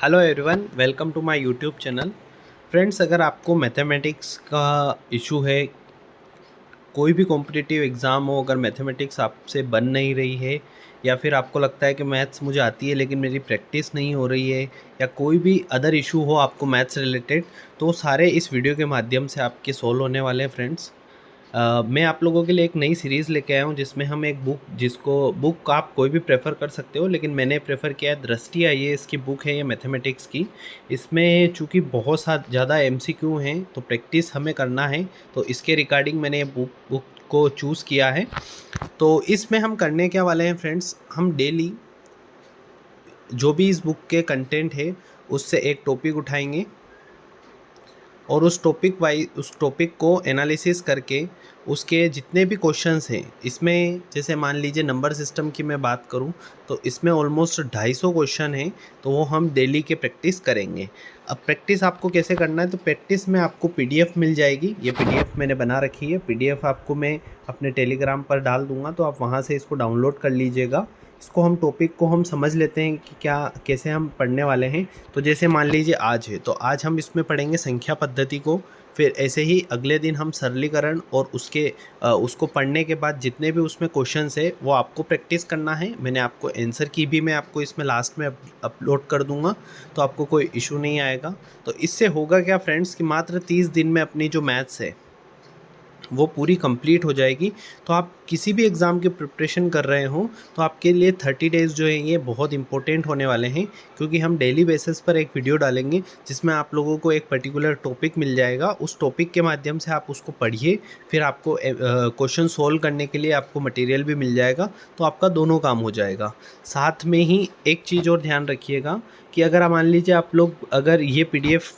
Hello everyone, welcome to my YouTube channel. Friends, अगर आपको mathematics का इशू है, कोई भी कॉम्पिटिटिव एग्ज़ाम हो, अगर मैथमेटिक्स आपसे बन नहीं रही है या फिर आपको लगता है कि मैथ्स मुझे आती है लेकिन मेरी प्रैक्टिस नहीं हो रही है, या कोई भी अदर इशू हो आपको मैथ्स रिलेटेड, तो सारे इस वीडियो के माध्यम से आपके सॉल्व होने वाले हैं फ्रेंड्स। मैं आप लोगों के लिए एक नई सीरीज़ लेके आया हूँ जिसमें हम एक बुक आप कोई भी प्रेफर कर सकते हो, लेकिन मैंने प्रेफर किया है दृष्टि आईएएस की बुक है ये मैथमेटिक्स की। इसमें चूँकि बहुत सा ज़्यादा एमसीक्यू हैं तो प्रैक्टिस हमें करना है, तो इसके रिगार्डिंग मैंने ये बुक को चूज़ किया है। तो इसमें हम करने क्या वाले हैं फ्रेंड्स, हम डेली जो भी इस बुक के कंटेंट है उससे एक टॉपिक उठाएंगे और उस टॉपिक को एनालिसिस करके उसके जितने भी क्वेश्चंस हैं, इसमें जैसे मान लीजिए नंबर सिस्टम की मैं बात करूं तो इसमें ऑलमोस्ट 250 क्वेश्चन हैं, तो वो हम डेली के प्रैक्टिस करेंगे। अब प्रैक्टिस आपको कैसे करना है, तो प्रैक्टिस में आपको पीडीएफ मिल जाएगी। ये पीडीएफ मैंने बना रखी है, पीडीएफ आपको मैं अपने टेलीग्राम पर डाल दूंगा, तो आप वहाँ से इसको डाउनलोड कर लीजिएगा। इसको हम टॉपिक को हम समझ लेते हैं कि क्या कैसे हम पढ़ने वाले हैं। तो जैसे मान लीजिए आज है, तो आज हम इसमें पढ़ेंगे संख्या पद्धति को। फिर ऐसे ही अगले दिन हम सरलीकरण और उसको पढ़ने के बाद जितने भी उसमें क्वेश्चंस है वो आपको प्रैक्टिस करना है। मैंने आपको आंसर की भी मैं आपको इसमें लास्ट में अपलोड कर दूंगा, तो आपको कोई इशू नहीं आएगा। तो इससे होगा क्या फ्रेंड्स कि मात्र 30 दिन में अपनी जो मैथ्स है वो पूरी कंप्लीट हो जाएगी। तो आप किसी भी एग्ज़ाम की प्रिपरेशन कर रहे हो तो आपके लिए 30 डेज़ जो है ये बहुत इंपॉर्टेंट होने वाले हैं, क्योंकि हम डेली बेसिस पर एक वीडियो डालेंगे जिसमें आप लोगों को एक पर्टिकुलर टॉपिक मिल जाएगा। उस टॉपिक के माध्यम से आप उसको पढ़िए, फिर आपको क्वेश्चन सोल्व करने के लिए आपको मटेरियल भी मिल जाएगा, तो आपका दोनों काम हो जाएगा। साथ में ही एक चीज़ और ध्यान रखिएगा कि अगर मान लीजिए आप लोग अगर ये पीडीएफ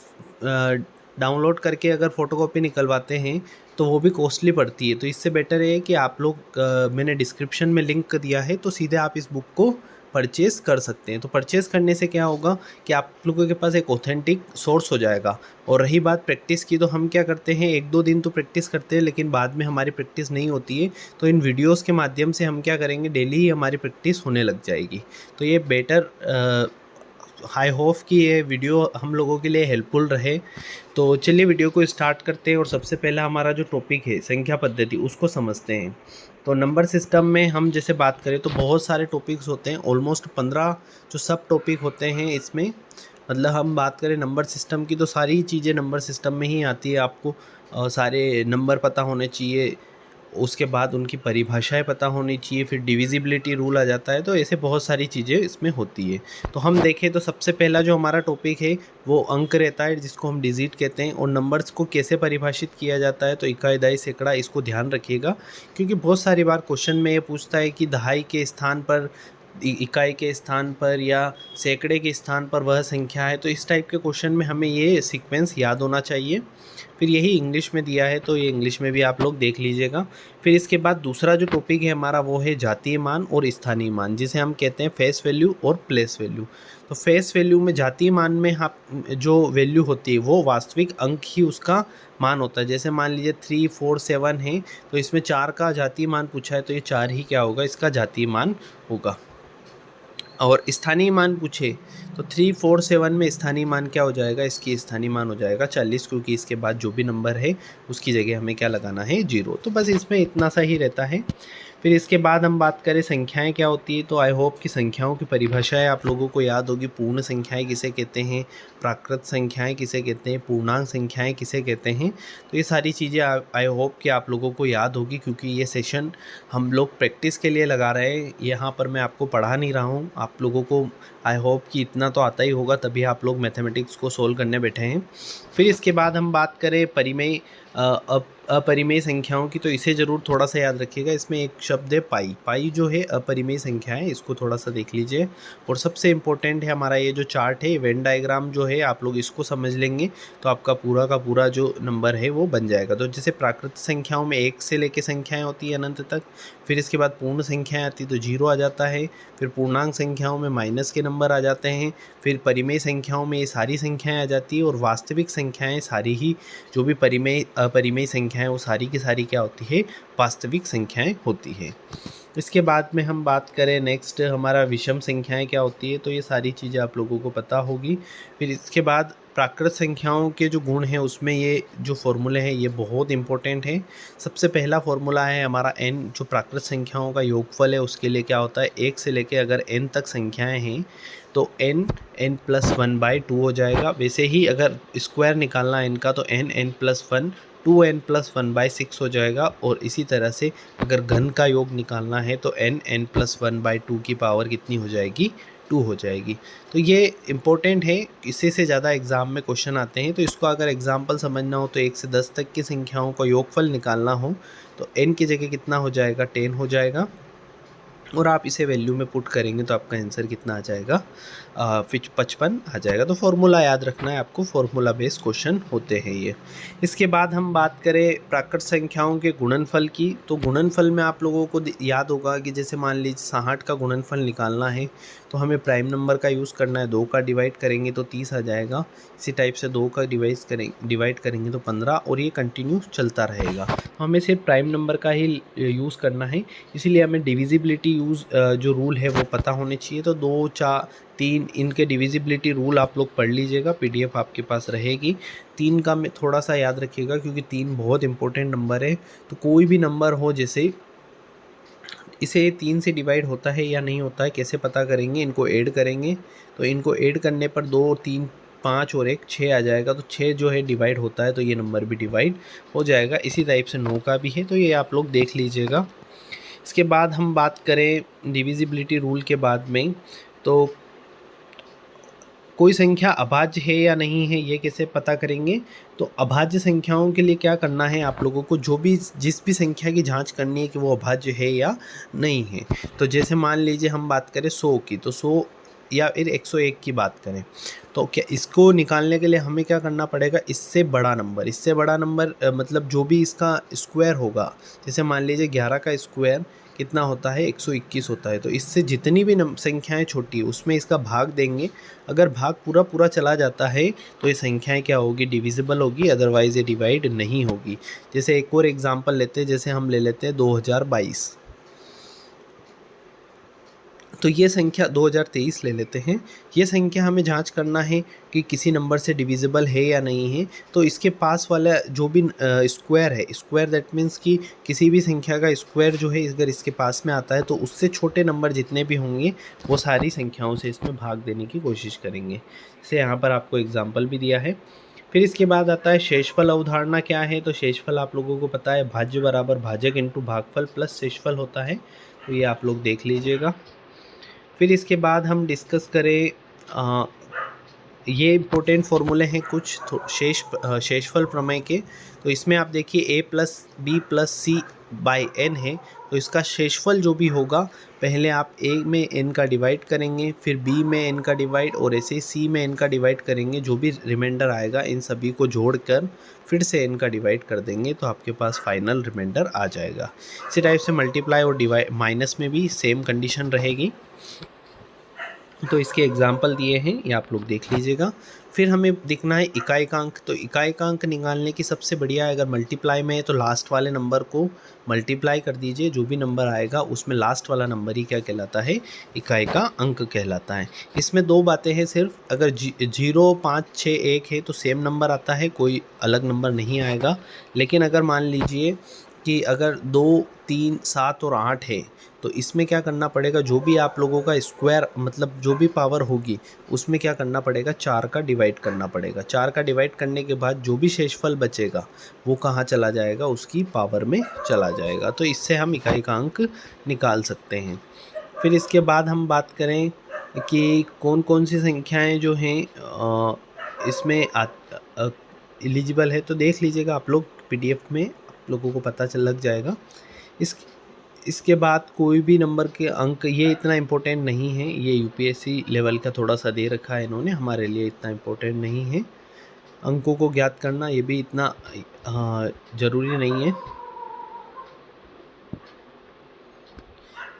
डाउनलोड करके अगर फ़ोटोकॉपी निकलवाते हैं तो वो भी कॉस्टली पड़ती है। तो इससे बेटर है कि आप लोग मैंने डिस्क्रिप्शन में लिंक दिया है, तो सीधे आप इस बुक को परचेज़ कर सकते हैं। तो परचेज़ करने से क्या होगा कि आप लोगों के पास एक ऑथेंटिक सोर्स हो जाएगा। और रही बात प्रैक्टिस की, तो हम क्या करते हैं, 1-2 दिन तो प्रैक्टिस करते हैं लेकिन बाद में हमारी प्रैक्टिस नहीं होती है। तो इन वीडियोज़ के माध्यम से हम क्या करेंगे, डेली ही हमारी प्रैक्टिस होने लग जाएगी। तो ये बेटर आई होप कि ये वीडियो हम लोगों के लिए हेल्पफुल रहे। तो चलिए वीडियो को स्टार्ट करते हैं और सबसे पहला हमारा जो टॉपिक है संख्या पद्धति उसको समझते हैं। तो नंबर सिस्टम में हम जैसे बात करें तो बहुत सारे टॉपिक्स होते हैं, ऑलमोस्ट 15 जो सब टॉपिक होते हैं इसमें। मतलब हम बात करें नंबर सिस्टम की तो सारी चीज़ें नंबर सिस्टम में ही आती है। आपको सारे नंबर पता होने चाहिए, उसके बाद उनकी परिभाषाएं पता होनी चाहिए, फिर डिविजिबिलिटी रूल आ जाता है। तो ऐसे बहुत सारी चीज़ें इसमें होती है। तो हम देखें तो सबसे पहला जो हमारा टॉपिक है वो अंक रहता है, जिसको हम डिजिट कहते हैं। और नंबर्स को कैसे परिभाषित किया जाता है, तो इकाई, दहाई, सैकड़ा, इसको ध्यान रखिएगा, क्योंकि बहुत सारी बार क्वेश्चन में ये पूछता है कि दहाई के स्थान पर, इकाई के स्थान पर या सैकड़े के स्थान पर वह संख्या है। तो इस टाइप के क्वेश्चन में हमें ये सीक्वेंस याद होना चाहिए। फिर यही इंग्लिश में दिया है, तो ये इंग्लिश में भी आप लोग देख लीजिएगा। फिर इसके बाद दूसरा जो टॉपिक है हमारा वो है जातीय मान और स्थानीय मान, जिसे हम कहते हैं फेस वैल्यू और प्लेस वैल्यू। तो फेस वैल्यू में, जातीय मान में आप जो वैल्यू होती है वो वास्तविक अंक ही उसका मान होता है। जैसे मान लीजिए 3, 4, 7 है, तो इसमें 4 का जातीय मान पूछा है, तो ये 4 ही क्या होगा, इसका जातीय मान होगा। और स्थानीय मान पूछे तो 3, 4, 7 में स्थानीय मान क्या हो जाएगा, इसकी स्थानीय मान हो जाएगा 40, क्योंकि इसके बाद जो भी नंबर है उसकी जगह हमें क्या लगाना है, 0। तो बस इसमें इतना सा ही रहता है। फिर इसके बाद हम बात करें संख्याएं क्या होती है, तो आई होप कि संख्याओं की परिभाषाएं आप लोगों को याद होगी। पूर्ण संख्याएं किसे कहते हैं, प्राकृत संख्याएं किसे कहते हैं, पूर्णांक संख्याएं किसे कहते हैं। तो ये सारी चीज़ें आई होप कि आप लोगों को याद होगी, क्योंकि ये सेशन हम लोग प्रैक्टिस के लिए लगा रहे हैं। यहाँ पर मैं आपको पढ़ा नहीं रहा हूँ, आप लोगों को आई होप कि इतना तो आता ही होगा, तभी आप लोग मैथमेटिक्स को सोल्व करने बैठे हैं। फिर इसके बाद हम बात करें परिमेय अपरिमेय संख्याओं की, तो इसे ज़रूर थोड़ा सा याद रखिएगा। इसमें एक शब्द है पाई। पाई जो है अपरिमेय संख्या है, इसको थोड़ा सा देख लीजिए। और सबसे इम्पोर्टेंट है हमारा ये जो चार्ट है, वेन डायग्राम जो है, आप लोग इसको समझ लेंगे तो आपका पूरा का पूरा जो नंबर है वो बन जाएगा। तो जैसे प्राकृत संख्याओं में 1 से लेके संख्याएँ होती है अनंत तक। फिर इसके बाद पूर्ण संख्याएँ आती तो 0 आ जाता है। फिर पूर्णांक संख्याओं में माइनस के नंबर आ जाते हैं। फिर परिमेय संख्याओं में ये सारी संख्याएँ आ जाती है। और वास्तविक संख्याएँ सारी ही, जो भी परिमेय अपरिमेय संख्याएँ वो सारी की सारी क्या होती है, वास्तविक संख्याएं होती है। इसके बाद में हम बात करें नेक्स्ट हमारा विषम संख्याएं क्या होती है, तो ये सारी चीज़ें आप लोगों को पता होगी। फिर इसके बाद प्राकृत संख्याओं के जो गुण हैं उसमें ये जो फॉर्मूले हैं ये बहुत इंपॉर्टेंट हैं। सबसे पहला फॉर्मूला है हमारा n, जो प्राकृत संख्याओं का योगफल है उसके लिए क्या होता है, 1 से लेके अगर n तक संख्याएं हैं तो n+1/2 हो जाएगा। वैसे ही अगर स्क्वायर निकालना n का तो n+1 2n+1/6 हो जाएगा। और इसी तरह से अगर घन का योग निकालना है तो n+1/2 की पावर कितनी हो जाएगी, 2 हो जाएगी। तो ये इम्पोर्टेंट है, इससे से ज़्यादा एग्ज़ाम में क्वेश्चन आते हैं। तो इसको अगर एग्जांपल समझना हो तो 1 से 10 तक की संख्याओं का योगफल निकालना हो तो n की जगह कितना हो जाएगा, 10 हो जाएगा। और आप इसे वैल्यू में पुट करेंगे तो आपका आंसर कितना आ जाएगा, 55 आ जाएगा। तो फॉर्मूला याद रखना है आपको, फॉर्मूला बेस्ड क्वेश्चन होते हैं ये। इसके बाद हम बात करें प्राकृत संख्याओं के गुणनफल की, तो गुणनफल में आप लोगों को याद होगा कि जैसे मान लीजिए 60 का गुणनफल निकालना है तो हमें प्राइम नंबर का यूज़ करना है, 2 का डिवाइड करेंगे तो 30 आ जाएगा। इसी टाइप से 2 का डिवाइड करेंगे तो 15, और ये कंटिन्यू चलता रहेगा। तो हमें सिर्फ प्राइम नंबर का ही यूज़ करना है, इसीलिए हमें डिविजिबिलिटी जो रूल है वो पता होने चाहिए। तो 2, 4, 3 इनके डिविजिबिलिटी रूल आप लोग पढ़ लीजिएगा, पीडीएफ आपके पास रहेगी। 3 का मैं थोड़ा सा याद रखिएगा क्योंकि 3 बहुत इंपॉर्टेंट नंबर है। तो कोई भी नंबर हो, जैसे इसे 3 से डिवाइड होता है या नहीं होता है कैसे पता करेंगे, इनको ऐड करेंगे तो इनको ऐड करने पर 2, 3, 5 और 1 6 आ जाएगा। तो 6 जो है डिवाइड होता है तो ये नंबर भी डिवाइड हो जाएगा। इसी टाइप से 9 का भी है, तो ये आप लोग देख लीजिएगा। इसके बाद हम बात करें डिविजिबिलिटी रूल के बाद में, तो कोई संख्या अभाज्य है या नहीं है ये कैसे पता करेंगे। तो अभाज्य संख्याओं के लिए क्या करना है आप लोगों को, जिस भी संख्या की जांच करनी है कि वो अभाज्य है या नहीं है। तो जैसे मान लीजिए हम बात करें 100 की, तो 100 या फिर 101 की बात करें तो क्या इसको निकालने के लिए हमें क्या करना पड़ेगा, इससे बड़ा नंबर मतलब जो भी इसका स्क्वायर होगा। जैसे मान लीजिए 11 का स्क्वायर कितना होता है, 121 होता है। तो इससे जितनी भी संख्याएं छोटी है उसमें इसका भाग देंगे। अगर भाग पूरा पूरा चला जाता है तो ये संख्याएं क्या होगी, डिविजिबल होगी, अदरवाइज़ ये डिवाइड नहीं होगी। जैसे एक और एग्जांपल लेते हैं, जैसे हम ले लेते हैं 2022, तो ये संख्या 2023 ले लेते हैं। ये संख्या हमें जांच करना है कि किसी नंबर से डिविजिबल है या नहीं है। तो इसके पास वाला जो भी स्क्वायर है, स्क्वायर दैट मीन्स कि किसी भी संख्या का स्क्वायर जो है अगर इसके पास में आता है तो उससे छोटे नंबर जितने भी होंगे वो सारी संख्याओं से इसमें भाग देने की कोशिश करेंगे। जैसे यहाँ पर आपको एग्जाम्पल भी दिया है। फिर इसके बाद आता है शेषफल अवधारणा क्या है। तो शेषफल आप लोगों को पता है, भाज्य बराबर भाजक इंटू भागफल प्लस शेषफल होता है। तो ये आप लोग देख लीजिएगा। फिर इसके बाद हम डिस्कस करें, ये इम्पोर्टेंट फार्मूले हैं कुछ शेषफल प्रमेय के। तो इसमें आप देखिए a+b+c/n है। तो इसका शेषफल जो भी होगा, पहले आप a में n का डिवाइड करेंगे, फिर b में n का डिवाइड, और ऐसे c में n का डिवाइड करेंगे। जो भी रिमाइंडर आएगा इन सभी को जोड़कर फिर से n का डिवाइड कर देंगे तो आपके पास फाइनल रिमाइंडर आ जाएगा। इसी टाइप से मल्टीप्लाई और डिवाइड माइनस में भी सेम कंडीशन रहेगी। तो इसके एग्जाम्पल दिए हैं, ये आप लोग देख लीजिएगा। फिर हमें दिखना है इकाइकांक। तो इकाइकांक निकालने की सबसे बढ़िया है, अगर मल्टीप्लाई में है तो लास्ट वाले नंबर को मल्टीप्लाई कर दीजिए। जो भी नंबर आएगा उसमें लास्ट वाला नंबर ही क्या कहलाता है, इकाई का अंक कहलाता है। इसमें 2 बातें हैं सिर्फ, अगर 0, 5, 6, 1 है तो सेम नंबर आता है, कोई अलग नंबर नहीं आएगा। लेकिन अगर मान लीजिए कि अगर 2, 3, 7 और 8 है तो इसमें क्या करना पड़ेगा, जो भी आप लोगों का स्क्वायर मतलब जो भी पावर होगी उसमें क्या करना पड़ेगा, 4 का डिवाइड करना पड़ेगा। 4 का डिवाइड करने के बाद जो भी शेषफल बचेगा वो कहाँ चला जाएगा, उसकी पावर में चला जाएगा। तो इससे हम इकाई का अंक निकाल सकते हैं। फिर इसके बाद हम बात करें कि कौन कौन सी संख्याएँ जो हैं इसमें एलिजिबल है। तो देख लीजिएगा आप लोग, PDF में आप लोगों को पता लग जाएगा। इसके बाद कोई भी नंबर के अंक, ये इतना इम्पोर्टेंट नहीं है, ये UPSC लेवल का थोड़ा सा दे रखा है इन्होंने, हमारे लिए इतना इम्पोर्टेंट नहीं है। अंकों को ज्ञात करना ये भी इतना ज़रूरी नहीं है।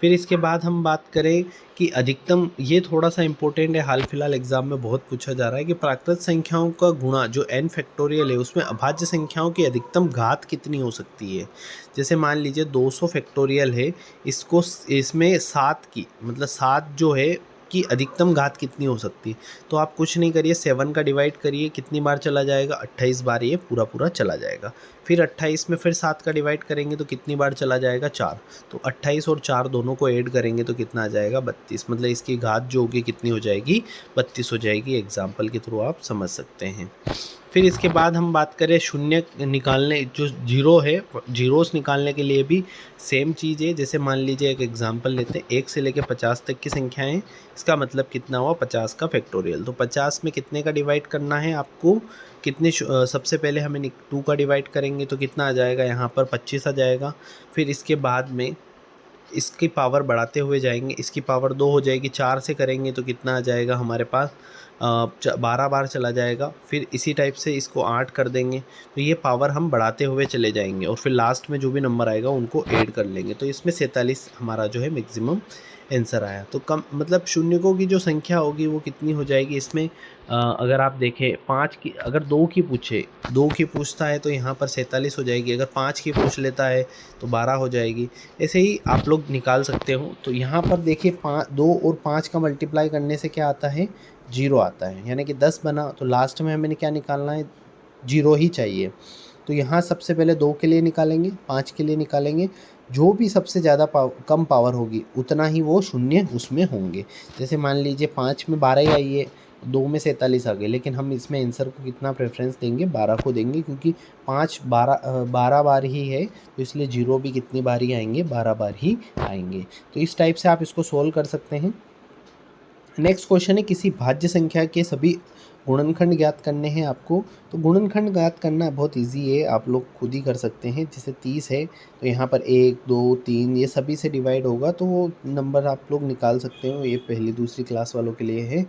फिर इसके बाद हम बात करें कि अधिकतम, ये थोड़ा सा इम्पोर्टेंट है, हाल फिलहाल एग्जाम में बहुत पूछा जा रहा है कि प्राकृत संख्याओं का गुणा जो n फैक्टोरियल है उसमें अभाज्य संख्याओं की अधिकतम घात कितनी हो सकती है। जैसे मान लीजिए 200 फैक्टोरियल है, इसको इसमें 7 की मतलब 7 जो है की अधिकतम घात कितनी हो सकती है। तो आप कुछ नहीं करिए, 7 का डिवाइड करिए, कितनी बार चला जाएगा, 28 बार ये पूरा पूरा चला जाएगा। फिर 28 में फिर 7 का डिवाइड करेंगे तो कितनी बार चला जाएगा, 4। तो 28 और 4 दोनों को ऐड करेंगे तो कितना आ जाएगा, 32। मतलब इसकी घात जो होगी कितनी हो जाएगी, 32 हो जाएगी। एग्जाम्पल के थ्रू आप समझ सकते हैं। फिर इसके बाद हम बात करें शून्य निकालने, जो जीरो है, जीरोस निकालने के लिए भी सेम चीज़ है। जैसे मान लीजिए एक एग्जांपल लेते हैं, 1 से लेकर 50 तक की संख्याएं, इसका मतलब कितना हुआ, 50 का फैक्टोरियल। तो 50 में कितने का डिवाइड करना है आपको, कितने सबसे पहले हमें 2 का डिवाइड करेंगे तो कितना आ जाएगा, यहाँ पर 25 आ जाएगा। फिर इसके बाद में इसकी पावर बढ़ाते हुए जाएंगे, इसकी पावर 2 हो जाएगी, 4 से करेंगे तो कितना आ जाएगा हमारे पास, 12 बार चला जाएगा। फिर इसी टाइप से इसको 8 कर देंगे, तो ये पावर हम बढ़ाते हुए चले जाएंगे और फिर लास्ट में जो भी नंबर आएगा उनको ऐड कर लेंगे। तो इसमें 47 हमारा जो है मैक्सिमम आंसर आया। तो कम मतलब शून्यकों की जो संख्या होगी वो कितनी हो जाएगी इसमें, अगर आप देखें 5 की, अगर 2 की पूछे, 2 की पूछता है तो यहाँ पर 47 हो जाएगी। अगर 5 की पूछ लेता है तो 12 हो जाएगी। ऐसे ही आप लोग निकाल सकते हो। तो यहाँ पर देखिए 2 और 5 का मल्टीप्लाई करने से क्या आता है, 0 आता है, यानी कि 10 बना। तो लास्ट में हमें क्या निकालना है, 0 ही चाहिए। तो यहाँ सबसे पहले 2 के लिए निकालेंगे, 5 के लिए निकालेंगे, जो भी सबसे ज़्यादा कम पावर होगी उतना ही वो शून्य उसमें होंगे। जैसे मान लीजिए 5 में 12 ही आई है, 2 में 47 आ गए, लेकिन हम इसमें आंसर को कितना प्रेफरेंस देंगे, 12 को देंगे, क्योंकि 5 12 बार ही है, तो इसलिए 0 भी कितनी बार ही आएंगे, 12 बार ही आएंगे। तो इस टाइप से आप इसको सोल्व कर सकते हैं। नेक्स्ट क्वेश्चन है, किसी भाज्य संख्या के सभी गुणनखंड ज्ञात करने हैं आपको। तो गुणनखंड ज्ञात करना बहुत इजी है, आप लोग खुद ही कर सकते हैं। जैसे 30 है तो यहाँ पर 1 2 3 ये सभी से डिवाइड होगा, तो वो नंबर आप लोग निकाल सकते हो। ये पहली दूसरी क्लास वालों के लिए है।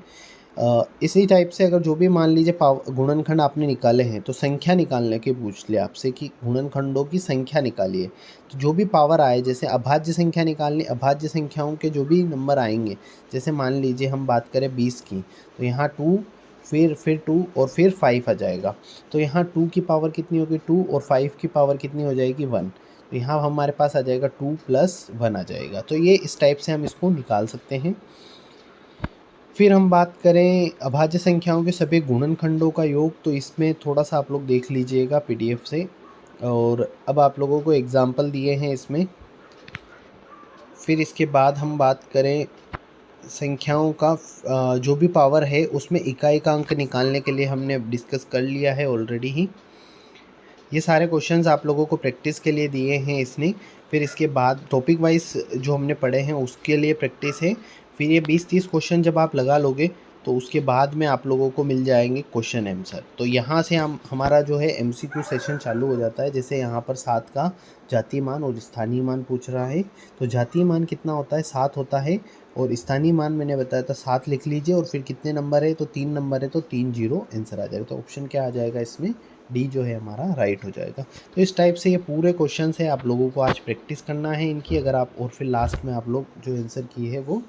इसी टाइप से अगर जो भी मान लीजिए गुणनखंड आपने निकाले हैं, तो संख्या निकालने के पूछ लिया आपसे कि गुणनखंडों की संख्या निकालिए। तो जो भी पावर आए, जैसे अभाज्य संख्या निकालनी, अभाज्य संख्याओं के जो भी नंबर आएंगे, जैसे मान लीजिए हम बात करें 20 की, तो यहाँ 2 फिर 2 और फिर 5 आ जाएगा। तो यहाँ 2 की पावर कितनी होगी, 2, और 5 की पावर कितनी हो जाएगी, 1। तो यहाँ हमारे पास आ जाएगा 2 + 1 आ जाएगा। तो ये इस टाइप से हम इसको निकाल सकते हैं। फिर हम बात करें अभाज्य संख्याओं के सभी गुणनखंडों का योग, तो इसमें थोड़ा सा आप लोग देख लीजिएगा पीडीएफ से। और अब आप लोगों को एग्जाम्पल दिए हैं इसमें। फिर इसके बाद हम बात करें संख्याओं का जो भी पावर है उसमें इकाई का अंक निकालने के लिए हमने डिस्कस कर लिया है ऑलरेडी ही। ये सारे क्वेश्चंस आप लोगों को प्रैक्टिस के लिए दिए हैं इसने। फिर इसके बाद टॉपिक वाइज जो हमने पढ़े हैं उसके लिए प्रैक्टिस है। फिर ये 20-30 क्वेश्चन जब आप लगा लोगे तो उसके बाद में आप लोगों को मिल जाएंगे क्वेश्चन आंसर। तो यहाँ से हमारा जो है MCQ सेशन चालू हो जाता है। जैसे यहाँ पर 7 का जातीय मान और स्थानीय मान पूछ रहा है, तो जातीय मान कितना होता है, 7 होता है, और स्थानीय मान मैंने बताया था 7 लिख लीजिए। और फिर कितने नंबर है, तो 3 नंबर है, तो 3 0 आंसर आ जाएगा। तो ऑप्शन क्या आ जाएगा इसमें, डी जो है हमारा राइट हो जाएगा। तो इस टाइप से ये पूरे क्वेश्चन है, आप लोगों को आज प्रैक्टिस करना है इनकी। अगर आप और फिर लास्ट में आप लोग जो आंसर किए हैं वो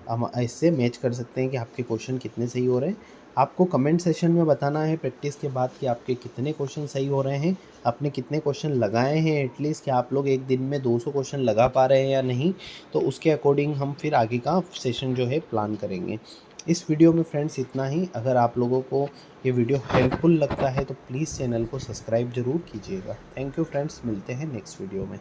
हम इससे मैच कर सकते हैं कि आपके क्वेश्चन कितने सही हो रहे हैं। आपको कमेंट सेशन में बताना है प्रैक्टिस के बाद कि आपके कितने क्वेश्चन सही हो रहे हैं, आपने कितने क्वेश्चन लगाए हैं एटलीस्ट, कि आप लोग एक दिन में 200 क्वेश्चन लगा पा रहे हैं या नहीं। तो उसके अकॉर्डिंग हम फिर आगे का सेशन जो है प्लान करेंगे। इस वीडियो में फ्रेंड्स इतना ही। अगर आप लोगों को ये वीडियो हेल्पफुल लगता है तो प्लीज़ चैनल को सब्सक्राइब ज़रूर कीजिएगा। थैंक यू फ्रेंड्स, मिलते हैं नेक्स्ट वीडियो में।